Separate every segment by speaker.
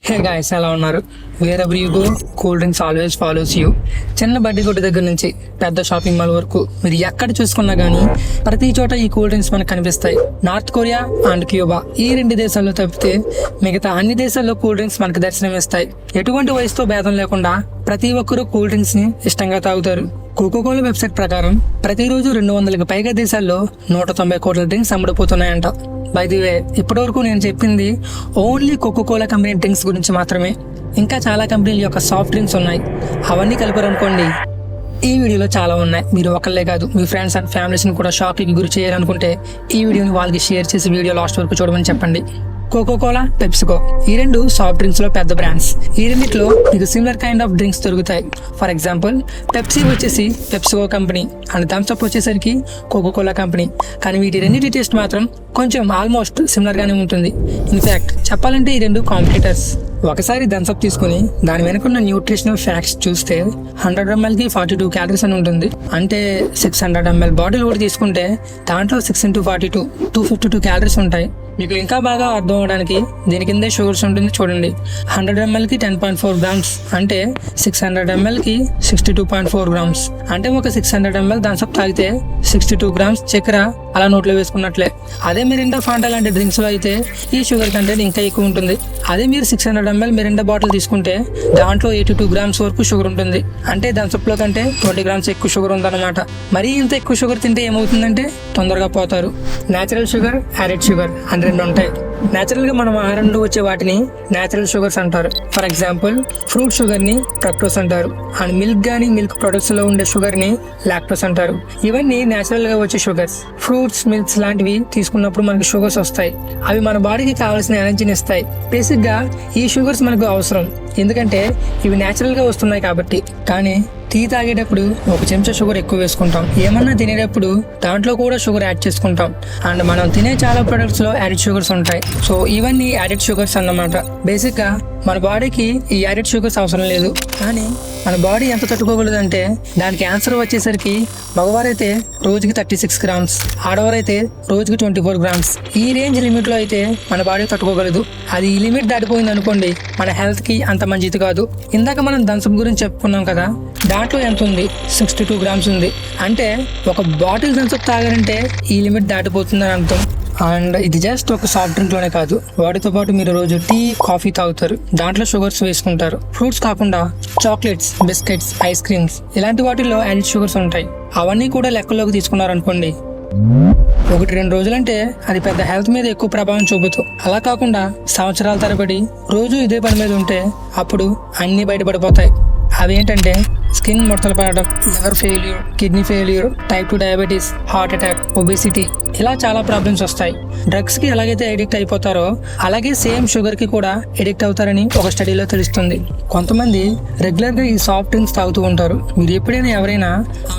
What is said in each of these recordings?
Speaker 1: Hey guys, ఎలా ఉన్నారు? Wear ever you go, cool drinks always follows you. చిన్న బడ్డీ కొట్టు దగ్గర నుంచి పెద్ద షాపింగ్ మాల్ వరకు మీరు ఎక్కడ చూసుకున్నా గానీ ప్రతి చోట ఈ కూల్ డ్రింక్స్ మనకు కనిపిస్తాయి. నార్త్ కొరియా అండ్ క్యూబా, ఈ రెండు దేశాల్లో తప్పితే మిగతా అన్ని దేశాల్లో కూల్ డ్రింక్స్ మనకు దర్శనమిస్తాయి. ఎటువంటి వయసుతో భేదం లేకుండా ప్రతి ఒక్కరూ కూల్ డ్రింక్స్ ని ఇష్టంగా తాగుతారు. కోకోకోలా వెబ్సైట్ ప్రకారం ప్రతిరోజు 200కి పైగా దేశాల్లో 190 కోట్ల డ్రింక్స్ అమ్ముడుపోతున్నాయంట. బై ది వే, ఇప్పటివరకు నేను చెప్పింది ఓన్లీ కోకోకోలా కంపెనీ డ్రింక్స్ గురించి మాత్రమే. ఇంకా చాలా కంపెనీల యొక్క సాఫ్ట్ డ్రింక్స్ ఉన్నాయి. అవన్నీ కలిపారనుకోండి, ఈ వీడియోలో చాలా ఉన్నాయి. మీరు ఒకళ్ళే కాదు, మీ ఫ్రెండ్స్ అండ్ ఫ్యామిలీస్ని కూడా షాక్కి గురి చేయాలనుకుంటే ఈ వీడియోని వాళ్ళకి షేర్ చేసి వీడియో లాస్ట్ వరకు చూడమని చెప్పండి. కోకోకోలా, పెప్సికో, ఈ రెండు సాఫ్ట్ డ్రింక్స్ లో పెద్ద బ్రాండ్స్. ఈ రెండిట్లో మీకు సిమిలర్ కైండ్ ఆఫ్ డ్రింక్స్ దొరుకుతాయి. ఫర్ ఎగ్జాంపుల్, పెప్సీ వచ్చేసి PepsiCo company and Thums Up వచ్చేసరికి కోకోకోలా కంపెనీ. కానీ వీటి రెండింటి టేస్ట్ మాత్రం కొంచెం ఆల్మోస్ట్ సిమిలర్ గానే ఉంటుంది. ఇన్ఫాక్ట్ చెప్పాలంటే ఈ రెండు కాంపిటీటర్స్. ఒకసారి థమ్స్అప్ తీసుకుని దాని వెనుకున్న న్యూట్రిషనల్ ఫ్యాక్ట్స్ చూస్తే 100 ml కి 42 క్యాలరీస్ అని ఉంటుంది. అంటే 600 ml బాటిల్ కూడా తీసుకుంటే దాంట్లో 6 × 42 252 క్యాలరీస్ ఉంటాయి. మీకు ఇంకా బాగా అర్థం అవడానికి దీని కిందే షుగర్స్ ఉంటుంది చూడండి. 100 ml కి 10.4 grams, అంటే 600 ml కి 62.4 grams. అంటే ఒక 600 ml థమ్స్అప్ తాగితే 62 grams చక్కెర అలా నోట్లో వేసుకున్నట్లే. అదే మిరిండా, ఫాంటా లాంటి డ్రింక్స్ లో అయితే ఈ షుగర్ కంటెంట్ ఇంకా ఎక్కువ ఉంటుంది. అదే మీరు 600 ml మిరిండా బాటిల్ తీసుకుంటే దాంట్లో 82 grams వరకు షుగర్ ఉంటుంది. అంటే థమ్స్అప్ లో కంటే 20 grams ఎక్కువ షుగర్ ఉందన్నమాట. మరీ ఇంత ఎక్కువ షుగర్ తింటే ఏమవుతుందంటే తొందరగా పోతారు. నేచురల్ షుగర్, యాడెడ్ షుగర్ అని రెండు ఉంటాయి. నేచురల్ గా మనం ఆహారంలో వచ్చే వాటిని నేచురల్ షుగర్స్ అంటారు. ఫర్ ఎగ్జాంపుల్, ఫ్రూట్ షుగర్ ని ఫ్రక్టోస్ అంటారు. అండ్ మిల్క్ గానీ మిల్క్ ప్రొడక్ట్స్ లో ఉండే షుగర్ ని లాక్టోస్ అంటారు. ఇవన్నీ నేచురల్ గా వచ్చే షుగర్స్. ఫ్రూట్స్, మిల్క్స్ లాంటివి తీసుకున్నప్పుడు మనకి షుగర్స్ వస్తాయి. అవి మన బాడీకి కావాల్సిన ఎనర్జీని ఇస్తాయి. బేసిక్ గా ఈ షుగర్స్ మనకు అవసరం, ఎందుకంటే ఇవి నేచురల్ గా వస్తున్నాయి కాబట్టి. కానీ టీ తాగేటప్పుడు ఒక చెంచా షుగర్ ఎక్కువ వేసుకుంటాం. ఏమన్నా తినేటప్పుడు దాంట్లో కూడా షుగర్ యాడ్ చేసుకుంటాం. అండ్ మనం తినే చాలా ప్రొడక్ట్స్ లో యాడెడ్ షుగర్స్ ఉంటాయి. సో ఇవన్నీ యాడెడ్ షుగర్స్ అన్నమాట. బేసిక్ గా మన బాడీకి ఈ యాడెడ్ షుగర్స్ అవసరం లేదు. కానీ మన బాడీ ఎంత తట్టుకోగలదంటే దానికి ఆన్సర్ వచ్చేసరికి మగవారైతే రోజుకి 36 grams, ఆడవారైతే రోజుకి 24 grams. ఈ రేంజ్ లిమిట్ లో అయితే మన బాడీ తట్టుకోగలదు. అది ఈ లిమిట్ దాటిపోయింది అనుకోండి, మన హెల్త్ కి అంత మంచిది కాదు. ఇందాక మనం థమ్స్అప్ గురించి చెప్పుకున్నాం కదా, దాంట్లో ఎంత ఉంది? 62 grams ఉంది. అంటే ఒక బాటిల్ థమ్స్అప్ తాగారంటే ఈ లిమిట్ దాటిపోతుందని అర్థం. అండ్ ఇది జస్ట్ ఒక సాఫ్ట్ డ్రింక్ లోనే కాదు, వాటితో పాటు మీరు రోజు టీ, కాఫీ తాగుతారు, దాంట్లో షుగర్స్ వేసుకుంటారు. ఫ్రూట్స్ కాకుండా చాక్లెట్స్, బిస్కెట్స్, ఐస్ క్రీమ్స్ ఇలాంటి వాటిల్లో యాడెడ్ షుగర్స్ ఉంటాయి. అవన్నీ కూడా లెక్కలోకి తీసుకున్నారనుకోండి, 1-2 రోజులంటే అది పెద్ద హెల్త్ మీద ఎక్కువ ప్రభావం చూపుతూ, అలా కాకుండా సంవత్సరాల తరబడి రోజు ఇదే పని మీద ఉంటే అప్పుడు అన్ని బయటపడిపోతాయి. అవేంటంటే స్కిన్ ముడతలు పడడం, liver failure, kidney failure, type 2 diabetes, heart attack, obesity, ఇలా చాలా ప్రాబ్లమ్స్ వస్తాయి. డ్రగ్స్ కి ఎలాగైతే ఎడిక్ట్ అయిపోతారో అలాగే సేమ్ షుగర్ కి కూడా ఎడిక్ట్ అవుతారని ఒక స్టడీలో తెలుస్తుంది. కొంతమంది రెగ్యులర్ గా ఈ సాఫ్ట్ డ్రింక్స్ తాగుతూ ఉంటారు. మీరు ఎప్పుడైనా ఎవరైనా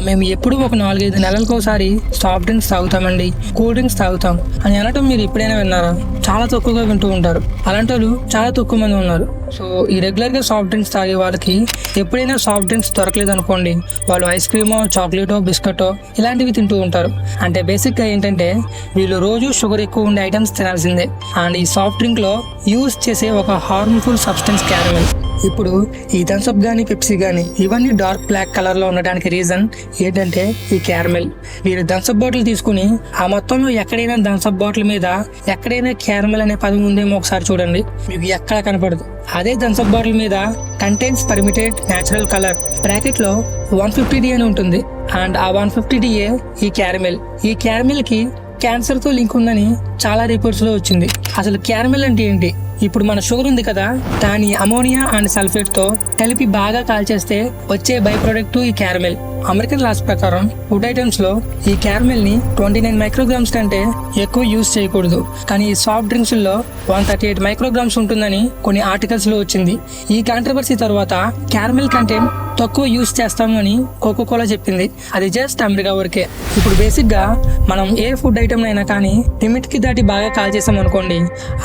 Speaker 1: మేము ఎప్పుడు ఒక 4-5 నెలలకు ఒకసారి సాఫ్ట్ డ్రింక్స్ తాగుతామండి, కూల్ డ్రింక్స్ తాగుతాం అని అనటం మీరు ఎప్పుడైనా విన్నారా? చాలా తక్కువగా వింటూ ఉంటారు. అలాంటి వాళ్ళు చాలా తక్కువ మంది ఉన్నారు. సో ఈ రెగ్యులర్ గా సాఫ్ట్ డ్రింక్స్ తాగే వాళ్ళకి ఎప్పుడైనా సాఫ్ట్ డ్రింక్స్ దొరకలేదు అనుకోండి, వాళ్ళు ఐస్ క్రీమో, చాక్లెటో, బిస్కెటో ఇలాంటివి తింటూ ఉంటారు. అంటే బేసిక్ గా ఏంటంటే వీళ్ళు రోజు షుగర్ ఎక్కువ ఉండే ఐటమ్స్ తినాల్సిందే. అండ్ ఈ సాఫ్ట్ డ్రింక్ లో యూజ్ చేసే ఒక హార్మ్ఫుల్ సబ్స్టెన్స్ క్యారమెల్. ఇప్పుడు ఈ థమ్స్అప్ గానీ, పెప్సీ గానీ ఇవన్నీ డార్క్ బ్లాక్ కలర్ లో ఉండడానికి రీజన్ ఏంటంటే ఈ క్యారమెల్. మీరు థమ్స్అప్ బాటిల్ తీసుకుని ఆ మొత్తంలో ఎక్కడైనా థమ్స్అప్ బాటిల్ మీద ఎక్కడైనా క్యారమెల్ అనే పదం ఉందేమో ఒకసారి చూడండి, మీకు ఎక్కడ కనపడదు. అదే థమ్స్అప్ బాటిల్ మీద contains permitted natural colour bracket లో 150D అని ఉంటుంది. అండ్ ఆ 150DA ఈ క్యారమెల్. ఈ క్యారమెల్ కి క్యాన్సర్ తో లింక్ ఉందని చాలా రిపోర్ట్స్ లో వచ్చింది. అసలు క్యారమెల్ అంటే ఏంటి? ఇప్పుడు మన షుగర్ ఉంది కదా, దాని అమోనియా అండ్ సల్ఫేట్ తో కలిపి బాగా కాల్చేస్తే వచ్చే బై ప్రొడక్ట్ ఈ క్యారమెల్. అమెరికన్ లాస్ ప్రకారం ఫుడ్ ఐటమ్స్ లో ఈ క్యారమెల్ ని 29 మైక్రోగ్రామ్స్ కంటే ఎక్కువ యూజ్ చేయకూడదు. కానీ ఈ సాఫ్ట్ డ్రింక్స్ లో 138 మైక్రోగ్రామ్స్ ఉంటుందని కొన్ని ఆర్టికల్స్ లో వచ్చింది. ఈ కాంట్రవర్సీ తర్వాత క్యారమెల్ కంటెంట్ తక్కువ యూజ్ చేస్తాము అని కోకోకోలా చెప్పింది. అది జస్ట్ అమెరికా వరకే. ఇప్పుడు బేసిక్ గా మనం ఏ ఫుడ్ ఐటమ్ అయినా కానీ లిమిట్ కి దాటి బాగా కాల్చేసాం అనుకోండి,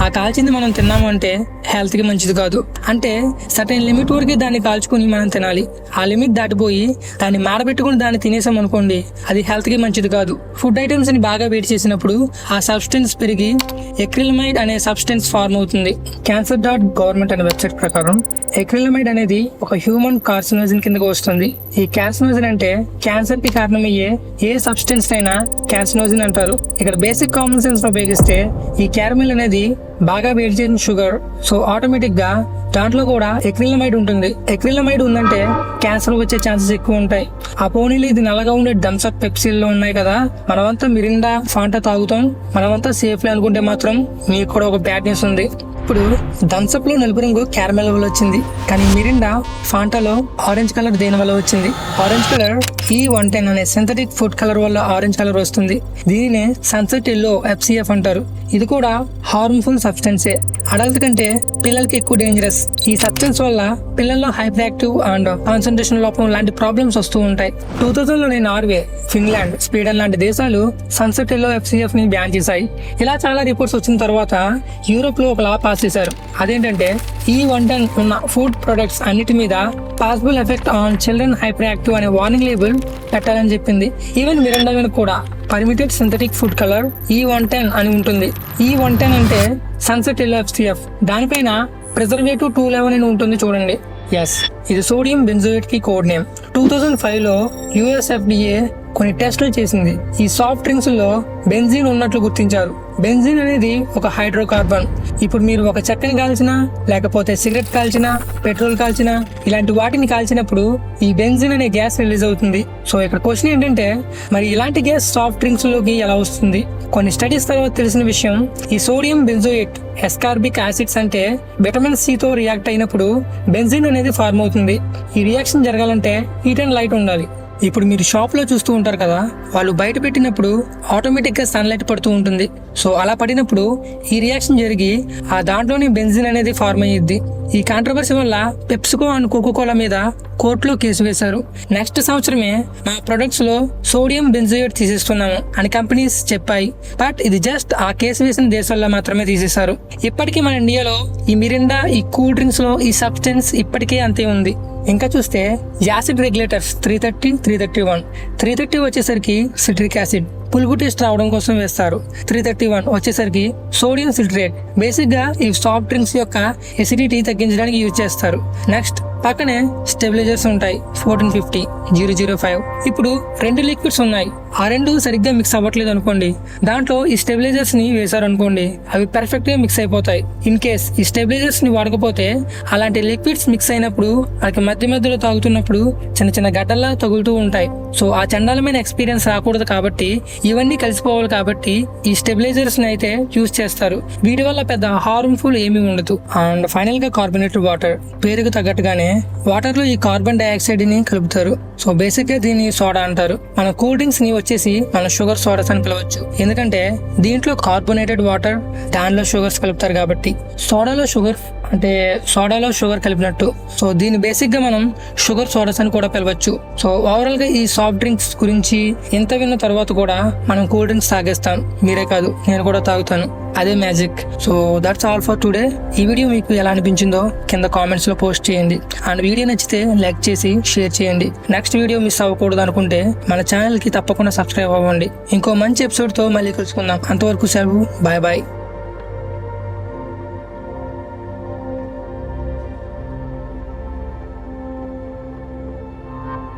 Speaker 1: ఆ కాల్చింది మనం తిన్నాము అంటే హెల్త్ కి మంచిది కాదు. అంటే సర్టెన్ లిమిట్ వరకే దాన్ని కాల్చుకుని మనం తినాలి. ఆ లిమిట్ దాటిపోయి దాన్ని పెట్టుకుని దాన్ని తినేసాం అనుకోండి, అది హెల్త్ కి మంచిది కాదు. ఫుడ్ ఐటమ్స్ ని బాగా వేడి చేసినప్పుడు ఆ సబ్స్టెన్స్ పెరిగి ఎక్రిలమైడ్ అనే సబ్స్టెన్స్ ఫార్మ్ అవుతుంది. Cancer.gov అనే వెబ్సైట్ ప్రకారం ఎక్రిలమైడ్ అనేది ఒక హ్యూమన్ కార్సినోజన్ కిందకు వస్తుంది. ఈ కార్సినోజన్ అంటే క్యాన్సర్ కి కారణమయ్యే ఏ సబ్స్టెన్స్ అయినా కార్సినోజన్ అంటారు. ఇక్కడ బేసిక్ కామన్ సెన్స్ ఉపయోగిస్తే ఈ క్యారమిల్ అనేది బాగా వేడి చేసిన షుగర్. సో ఆటోమేటిక్ గా దాంట్లో కూడా ఎక్రిలమైడ్ ఉంటుంది. ఎక్రిలమైడ్ ఉందంటే క్యాన్సర్ వచ్చే ఛాన్సెస్ ఎక్కువ ఉంటాయి. ఆ పోనీలు ఇది నల్లగా ఉండే థమ్స్అప్ పెప్సీల్లో ఉన్నాయి కదా, మనమంతా మిరిండా ఫాంటా తాగుతాం, మనమంతా సేఫ్లీ అనుకుంటే మాత్రం మీకు కూడా ఒక బ్యాడ్ న్యూస్ ఉంది. ఇప్పుడు థమ్స్అప్ లో నలుపు రంగు క్యారమెల్ వల్ల వచ్చింది, కానీ మిరిండా ఫాంటాలో ఆరెంజ్ కలర్ దేని వల్ల వచ్చింది? ఆరెంజ్ కలర్ E110 అనే సింథటిక్ ఫుడ్ కలర్ వల్ల ఆరెంజ్ కలర్ వస్తుంది. దీనినే సన్సెట్ ఎల్లో FCF అంటారు. ఇది కూడా హార్మ్ఫుల్ సబ్స్టెన్సే. అడల్ట్ కంటే పిల్లలకి ఎక్కువ డేంజరస్. ఈ సబ్స్టెన్స్ వల్ల పిల్లల్లో హైపర్ యాక్టివ్ అండ్ కాన్సన్ట్రేషన్ లోపం లాంటి ప్రాబ్లమ్స్ వస్తూ ఉంటాయి. 2000లోనే నార్వే, ఫిన్లాండ్, స్వీడన్ లాంటి దేశాలు సన్సెట్ ఎల్లో FCF ని బ్యాన్ చేశాయి. ఇలా చాలా రిపోర్ట్స్ వచ్చిన తర్వాత యూరోప్ లో ఒక లా పాస్ చేశారు. అదేంటంటే E110 ఉన్న ఫుడ్ ప్రొడక్ట్స్ అన్నిటి మీద possible effect on children hyper active అనే వార్నింగ్ లేబుల్ పెట్టాలని చెప్పింది. ఈవెన్ మిరిండా మీద కూడా permitted synthetic food colour E110 అని ఉంటుంది. E110 అంటే సన్సెట్ ఎల్లో FCF. దానిపైన ప్రిజర్వేటివ్ 211 అని ఉంటుంది చూడండి. ఎస్, ఇది సోడియం బెంజోయేట్ కి కోడ్ నేమ్. 2005లో US FDA కొన్ని టెస్టులు చేసింది. ఈ సాఫ్ట్ డ్రింక్స్ లో బెంజీన్ ఉన్నట్లు గుర్తించారు. బెంజీన్ అనేది ఒక హైడ్రోకార్బన్. ఇప్పుడు మీరు ఒక చెక్కని కాల్చినా, లేకపోతే సిగరెట్ కాల్చినా, పెట్రోల్ కాల్చినా, ఇలాంటి వాటిని కాల్చినప్పుడు ఈ బెంజీన్ అనే గ్యాస్ రిలీజ్ అవుతుంది. సో ఇక్కడ క్వశ్చన్ ఏంటంటే, మరి ఇలాంటి గ్యాస్ సాఫ్ట్ డ్రింక్స్ లోకి ఎలా వస్తుంది? కొన్ని స్టడీస్ తర్వాత తెలిసిన విషయం, ఈ సోడియం బెంజోయేట్ ఎస్కార్బిక్ యాసిడ్స్ అంటే విటమిన్ C తో రియాక్ట్ అయినప్పుడు బెంజీన్ అనేది ఫార్మ్ అవుతుంది. ఈ రియాక్షన్ జరగాలంటే హీట్ అండ్ లైట్ ఉండాలి. ఇప్పుడు మీరు షాప్ లో చూస్తూ ఉంటారు కదా, వాళ్ళు బయట పెట్టినప్పుడు ఆటోమేటిక్ గా సన్లైట్ పడుతూ ఉంటుంది. సో అలా పడినప్పుడు ఈ రియాక్షన్ జరిగి ఆ దాంట్లోని బెంజిన్ అనేది ఫార్మ్ అయ్యిద్ది. ఈ కాంట్రవర్సీ వల్ల పెప్సికో అండ్ కోకోకోలా మీద కోర్టులో కేసు వేశారు. నెక్స్ట్ సంవత్సరమే మా ప్రొడక్ట్స్ లో సోడియం బెంజోయేట్ తీసేస్తున్నాము అని కంపెనీస్ చెప్పాయి. బట్ ఇది జస్ట్ ఆ కేసు వేసిన దేశాల్లో మాత్రమే తీసేశారు. ఇప్పటికీ మన ఇండియాలో ఈ మిరిండా, ఈ కూల్ డ్రింక్స్ లో ఈ సబ్స్టెన్స్ ఇప్పటికే అంతే ఉంది. ఇంకా చూస్తే యాసిడ్ రెగ్యులేటర్స్ 330, 331. 330 వచ్చేసరికి సిట్రిక్ యాసిడ్, పులుపు టేస్ట్ రావడం కోసం వేస్తారు. 331 వచ్చేసరికి సోడియం సిట్రేట్. బేసిక్ గా ఈ సాఫ్ట్ డ్రింక్స్ యొక్క ఎసిడిటీ తగ్గించడానికి యూజ్ చేస్తారు. నెక్స్ట్ పక్కనే స్టెబిలైజర్స్ ఉంటాయి 1450, 005. ఇప్పుడు రెండు లిక్విడ్స్ ఉన్నాయి, ఆ రెండు సరిగ్గా మిక్స్ అవ్వట్లేదు అనుకోండి, దాంట్లో ఈ స్టెబిలైజర్స్ ని వేశారు అనుకోండి, అవి పర్ఫెక్ట్ గా మిక్స్ అయిపోతాయి. ఇన్ కేస్ ఈ స్టెబిలైజర్స్ ని వాడకపోతే అలాంటి లిక్విడ్స్ మిక్స్ అయినప్పుడు మనకి మధ్య మధ్యలో తాగుతున్నప్పుడు చిన్న చిన్న గడ్డల్లా తగులుతూ ఉంటాయి. సో ఆ చండాలమైన ఎక్స్పీరియన్స్ రాకూడదు కాబట్టి, ఇవన్నీ కలిసిపోవాలి కాబట్టి ఈ స్టెబిలైజర్స్ ని అయితే యూజ్ చేస్తారు. వీటి వల్ల పెద్ద హార్మ్ఫుల్ ఏమీ ఉండదు. అండ్ ఫైనల్ గా కార్బోనేటెడ్ వాటర్. పేరుకు తగ్గట్టుగానే వాటర్ లో ఈ కార్బన్ డైఆక్సైడ్ ని కలుపుతారు. సో బేసిక్ గా దీన్ని సోడా అంటారు. మన కూల్ డ్రింక్స్ ని వచ్చేసి మన షుగర్ సోడాస్ అని పిలవచ్చు. ఎందుకంటే దీంట్లో కార్బోనేటెడ్ వాటర్, దానిలో షుగర్స్ కలుపుతారు కాబట్టి. సోడాలో షుగర్ కలిపినట్టు. సో దీన్ని బేసిక్ గా మనం షుగర్ సోడాస్ అని కూడా పిలవచ్చు. సో ఓవరాల్ గా ఈ సాఫ్ట్ డ్రింక్స్ గురించి ఎంత విన్న తర్వాత కూడా మనం కూల్ డ్రింక్స్ తాగేస్తాం. మీరే కాదు, నేను కూడా తాగుతాను. అదే magic. So that's all for today. ఈ వీడియో మీకు ఎలా అనిపించిందో కింద కామెంట్స్ లో పోస్ట్ చేయండి. అండ్ వీడియో నచ్చితే లైక్ చేసి షేర్ చేయండి. నెక్స్ట్ వీడియో మిస్ అవ్వకూడదు అనుకుంటే మన ఛానల్ కి తప్పకుండా సబ్స్క్రైబ్ అవ్వండి. ఇంకో మంచి ఎపిసోడ్ తో మళ్ళీ కలుసుకుందాం. అంతవరకు సెలవు. Bye bye.